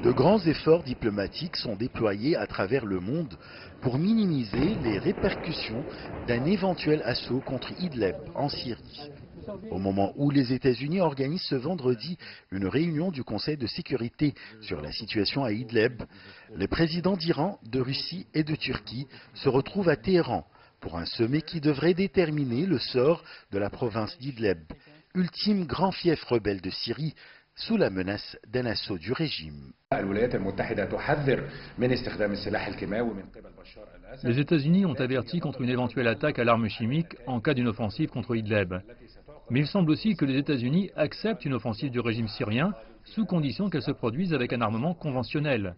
De grands efforts diplomatiques sont déployés à travers le monde pour minimiser les répercussions d'un éventuel assaut contre Idlib en Syrie. Au moment où les États-Unis organisent ce vendredi une réunion du Conseil de sécurité sur la situation à Idlib, les présidents d'Iran, de Russie et de Turquie se retrouvent à Téhéran pour un sommet qui devrait déterminer le sort de la province d'Idlib, ultime grand fief rebelle de Syrie, sous la menace d'un assaut du régime. Les États-Unis ont averti contre une éventuelle attaque à l'arme chimique en cas d'une offensive contre Idlib. Mais il semble aussi que les États-Unis acceptent une offensive du régime syrien sous condition qu'elle se produise avec un armement conventionnel.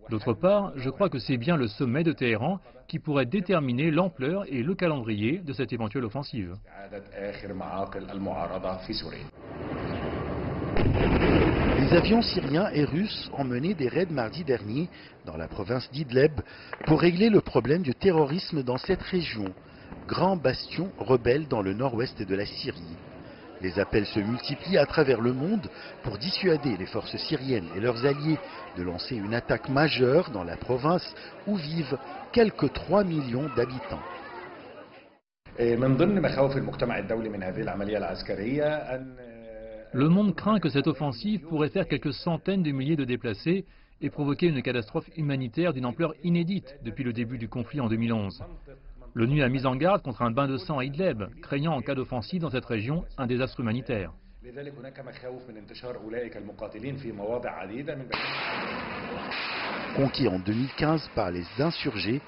D'autre part, je crois que c'est bien le sommet de Téhéran qui pourrait déterminer l'ampleur et le calendrier de cette éventuelle offensive. Les avions syriens et russes ont mené des raids mardi dernier dans la province d'Idlib pour régler le problème du terrorisme dans cette région, grand bastion rebelle dans le nord-ouest de la Syrie. Les appels se multiplient à travers le monde pour dissuader les forces syriennes et leurs alliés de lancer une attaque majeure dans la province où vivent quelques 3 millions d'habitants. Le monde craint que cette offensive pourrait faire quelques centaines de milliers de déplacés et provoquer une catastrophe humanitaire d'une ampleur inédite depuis le début du conflit en 2011. L'ONU a mis en garde contre un bain de sang à Idlib, craignant en cas d'offensive dans cette région un désastre humanitaire. Conquis en 2015 par les insurgés,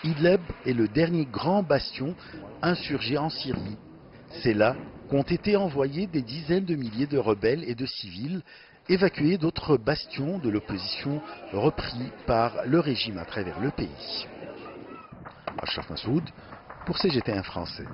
Idlib est le dernier grand bastion insurgé en Syrie. C'est là qu'ont été envoyés des dizaines de milliers de rebelles et de civils, évacués d'autres bastions de l'opposition repris par le régime à travers le pays. Achraf Massoud pour CGT1 français.